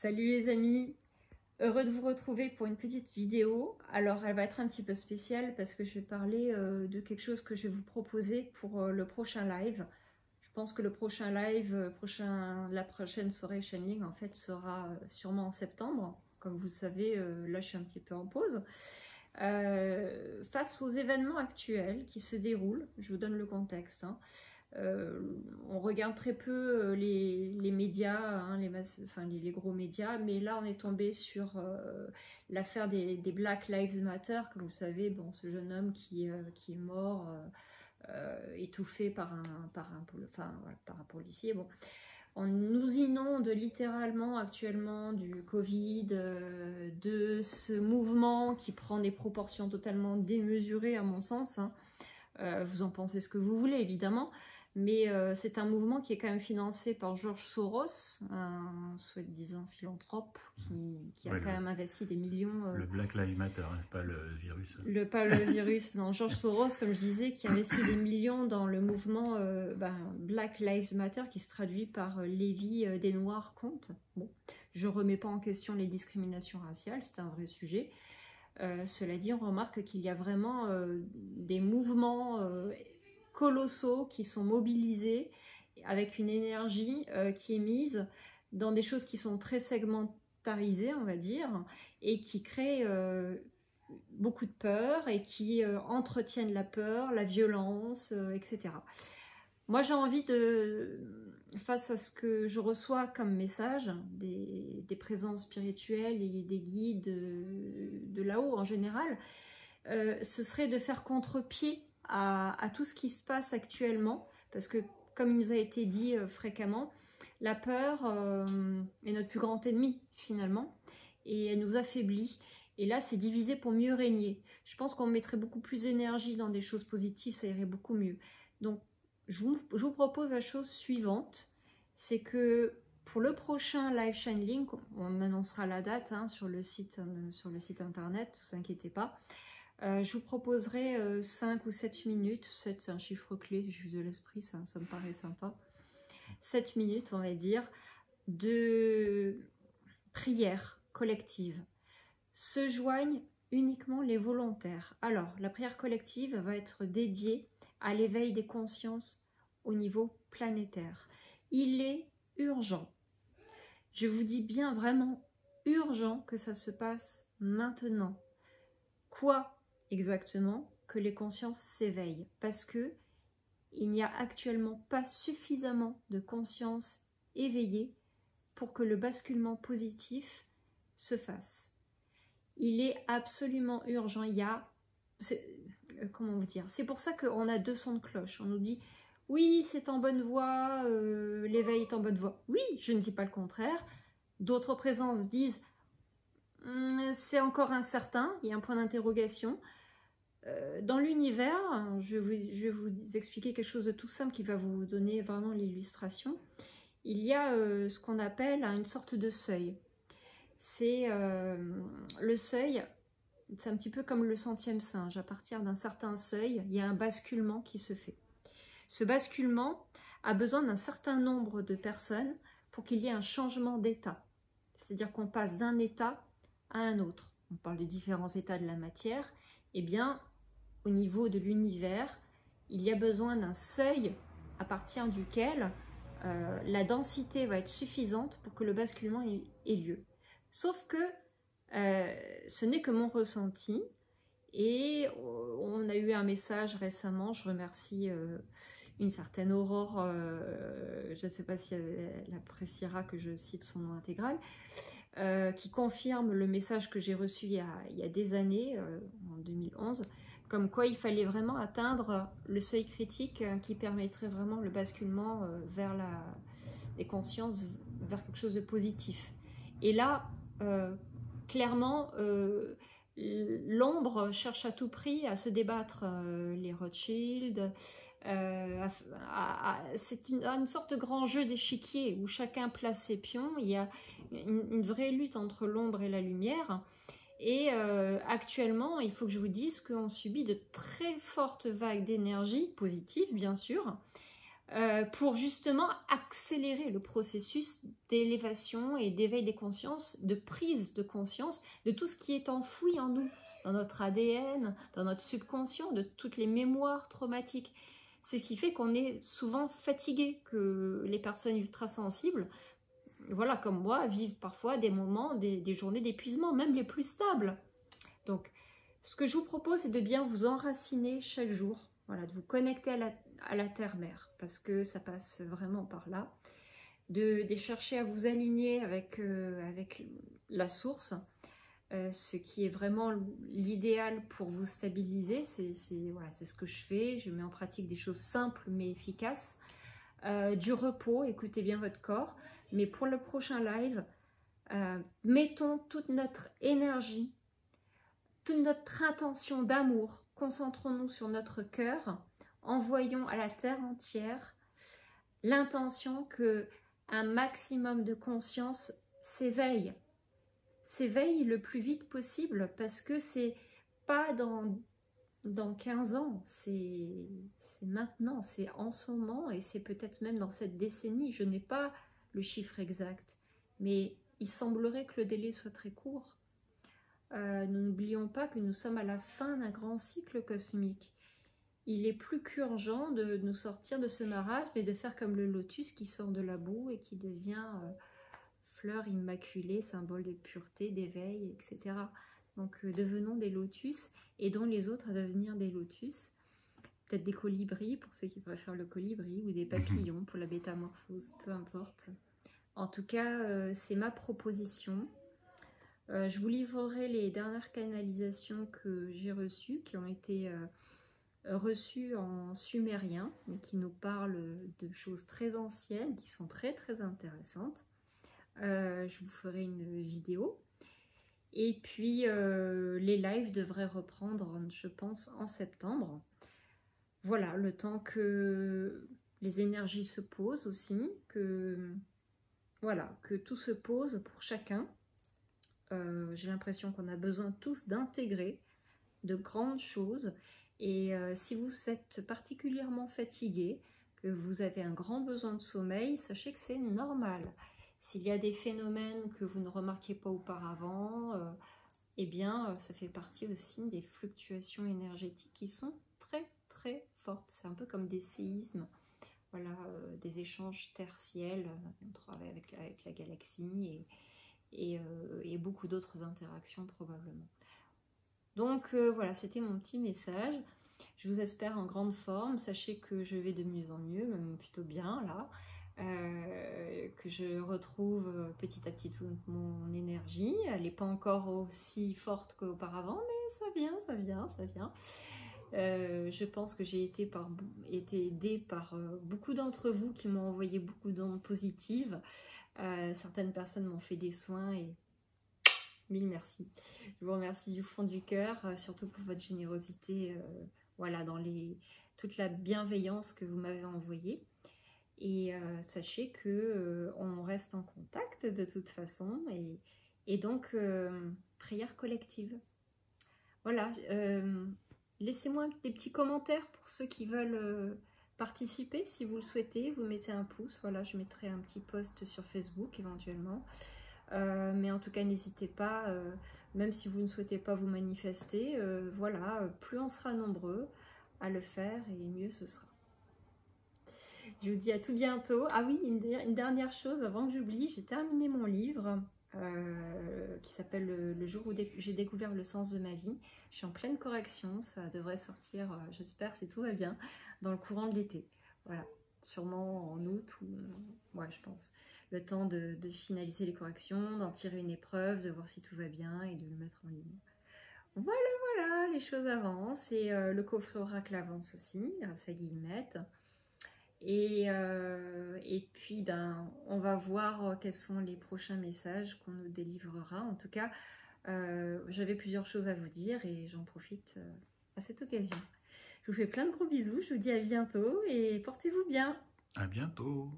Salut les amis, heureux de vous retrouver pour une petite vidéo. Alors elle va être un petit peu spéciale parce que je vais parler de quelque chose que je vais vous proposer pour le prochain live. Je pense que le prochain live, la prochaine soirée Channeling en fait sera sûrement en septembre. Comme vous le savez, là je suis un petit peu en pause. Face aux événements actuels qui se déroulent, je vous donne le contexte, hein. On regarde très peu les médias, hein, les gros médias, mais là on est tombé sur l'affaire des Black Lives Matter, comme vous savez, bon, ce jeune homme qui est mort étouffé par un policier. Bon. On nous inonde littéralement actuellement du Covid, de ce mouvement qui prend des proportions totalement démesurées à mon sens, hein. Vous en pensez ce que vous voulez évidemment, mais c'est un mouvement qui est quand même financé par George Soros, un soi-disant philanthrope qui a quand même investi des millions. Le Black Lives Matter, hein, pas le virus. Pas le virus, non. George Soros, comme je disais, qui a investi des millions dans le mouvement Black Lives Matter, qui se traduit par les vies des Noirs comptent. Bon, je ne remets pas en question les discriminations raciales, c'est un vrai sujet. Cela dit, on remarque qu'il y a vraiment des mouvements colossaux qui sont mobilisés avec une énergie qui est mise dans des choses qui sont très segmentarisées, on va dire, et qui créent beaucoup de peur et qui entretiennent la peur, la violence, etc. Moi, j'ai envie face à ce que je reçois comme message des présences spirituelles et des guides de là-haut en général, ce serait de faire contre-pied à tout ce qui se passe actuellement, parce que comme il nous a été dit fréquemment, la peur est notre plus grand ennemi finalement, et elle nous affaiblit. Et là, c'est divisé pour mieux régner. Je pense qu'on mettrait beaucoup plus d'énergie dans des choses positives, ça irait beaucoup mieux. Donc, je vous propose la chose suivante, c'est que pour le prochain live Channeling, on annoncera la date hein, sur le site internet, ne vous inquiétez pas. Je vous proposerai 5 ou 7 minutes, 7 c'est un chiffre clé, juste de l'esprit, ça me paraît sympa. 7 minutes, on va dire, de prière collective. Se joignent uniquement les volontaires. Alors, la prière collective va être dédiée à l'éveil des consciences au niveau planétaire. Il est urgent, je vous dis bien vraiment urgent que ça se passe maintenant. Quoi exactement? Que les consciences s'éveillent, parce que il n'y a actuellement pas suffisamment de conscience éveillée pour que le basculement positif se fasse. Il est absolument urgent. Comment vous dire? C'est pour ça qu'on a deux sons de cloche. On nous dit oui, c'est en bonne voie, l'éveil est en bonne voie. Oui, je ne dis pas le contraire. D'autres présences disent c'est encore incertain, il y a un point d'interrogation. Dans l'univers, je vais vous expliquer quelque chose de tout simple qui va vous donner vraiment l'illustration. Il y a ce qu'on appelle une sorte de seuil. C'est le seuil, c'est un petit peu comme le centième singe. À partir d'un certain seuil, il y a un basculement qui se fait. Ce basculement a besoin d'un certain nombre de personnes pour qu'il y ait un changement d'état. C'est-à-dire qu'on passe d'un état à un autre. On parle de différents états de la matière. Eh bien, au niveau de l'univers, il y a besoin d'un seuil à partir duquel la densité va être suffisante pour que le basculement ait lieu. Sauf que ce n'est que mon ressenti, et on a eu un message récemment, je remercie une certaine Aurore, je ne sais pas si elle appréciera que je cite son nom intégral, qui confirme le message que j'ai reçu il y a des années, en 2011, comme quoi il fallait vraiment atteindre le seuil critique qui permettrait vraiment le basculement vers les consciences, vers quelque chose de positif. Et là, clairement, l'ombre cherche à tout prix à se débattre. Les Rothschild, c'est une sorte de grand jeu d'échiquier où chacun place ses pions. Il y a une vraie lutte entre l'ombre et la lumière. Et actuellement, il faut que je vous dise qu'on subit de très fortes vagues d'énergie positive, bien sûr, pour justement accélérer le processus d'élévation et d'éveil des consciences, de prise de conscience de tout ce qui est enfoui en nous, dans notre ADN, dans notre subconscient, de toutes les mémoires traumatiques. C'est ce qui fait qu'on est souvent fatigué, que les personnes ultra-sensibles, voilà, comme moi, vivent parfois des moments, des journées d'épuisement, même les plus stables. Donc, ce que je vous propose, c'est de bien vous enraciner chaque jour, voilà, de vous connecter à la terre-mère, parce que ça passe vraiment par là, de chercher à vous aligner avec la source, ce qui est vraiment l'idéal pour vous stabiliser. Voilà, c'est ce que je fais. Je mets en pratique des choses simples mais efficaces. Du repos, écoutez bien votre corps. Mais pour le prochain live, mettons toute notre énergie, toute notre intention d'amour, concentrons-nous sur notre cœur, envoyons à la terre entière l'intention que un maximum de conscience s'éveille le plus vite possible, parce que c'est pas dans 15 ans, c'est maintenant, c'est en ce moment, et c'est peut-être même dans cette décennie. Je n'ai pas le chiffre exact, mais il semblerait que le délai soit très court. Nous n'oublions pas que nous sommes à la fin d'un grand cycle cosmique. Il est plus qu'urgent de nous sortir de ce marasme et de faire comme le lotus qui sort de la boue et qui devient fleur immaculée, symbole de pureté, d'éveil, etc. Donc devenons des lotus, aidons les autres à devenir des lotus. Peut-être des colibris pour ceux qui préfèrent le colibri, ou des papillons pour la bétamorphose, peu importe. En tout cas, c'est ma proposition. Je vous livrerai les dernières canalisations que j'ai reçues, qui ont été reçues en sumérien, mais qui nous parlent de choses très anciennes, qui sont très très intéressantes. Je vous ferai une vidéo. Et puis, les lives devraient reprendre, je pense, en septembre. Voilà, le temps que les énergies se posent aussi, voilà, que tout se pose pour chacun. J'ai l'impression qu'on a besoin tous d'intégrer de grandes choses. Et si vous êtes particulièrement fatigué, que vous avez un grand besoin de sommeil, sachez que c'est normal. S'il y a des phénomènes que vous ne remarquiez pas auparavant, eh bien, ça fait partie aussi des fluctuations énergétiques qui sont très très fortes. C'est un peu comme des séismes, voilà, des échanges tertiels. On travaille avec la galaxie et beaucoup d'autres interactions probablement. Donc voilà, c'était mon petit message. Je vous espère en grande forme. Sachez que je vais de mieux en mieux, même plutôt bien là. Que je retrouve petit à petit toute mon énergie. Elle n'est pas encore aussi forte qu'auparavant, mais ça vient, ça vient, ça vient. Je pense que j'ai été aidée par beaucoup d'entre vous qui m'ont envoyé beaucoup d'ondes positives. Certaines personnes m'ont fait des soins et mille merci. Je vous remercie du fond du cœur, surtout pour votre générosité, voilà, dans toute la bienveillance que vous m'avez envoyée. Et sachez que on reste en contact de toute façon, et donc prière collective. Voilà, laissez-moi des petits commentaires pour ceux qui veulent participer. Si vous le souhaitez, vous mettez un pouce. Voilà, je mettrai un petit post sur Facebook éventuellement. Mais en tout cas, n'hésitez pas, même si vous ne souhaitez pas vous manifester, voilà, plus on sera nombreux à le faire, et mieux ce sera. Je vous dis à tout bientôt. Ah oui, une dernière chose avant que j'oublie, j'ai terminé mon livre qui s'appelle Le jour où j'ai découvert le sens de ma vie. Je suis en pleine correction, ça devrait sortir, j'espère, si tout va bien, dans le courant de l'été. Voilà, sûrement en août, ou ouais, je pense. Le temps de finaliser les corrections, d'en tirer une épreuve, de voir si tout va bien et de le mettre en ligne. Voilà, voilà, les choses avancent, et le coffret Oracle avance aussi, grâce à Guillemette. Et puis, ben, on va voir quels sont les prochains messages qu'on nous délivrera. En tout cas, j'avais plusieurs choses à vous dire et j'en profite à cette occasion. Je vous fais plein de gros bisous, je vous dis à bientôt et portez-vous bien. À bientôt.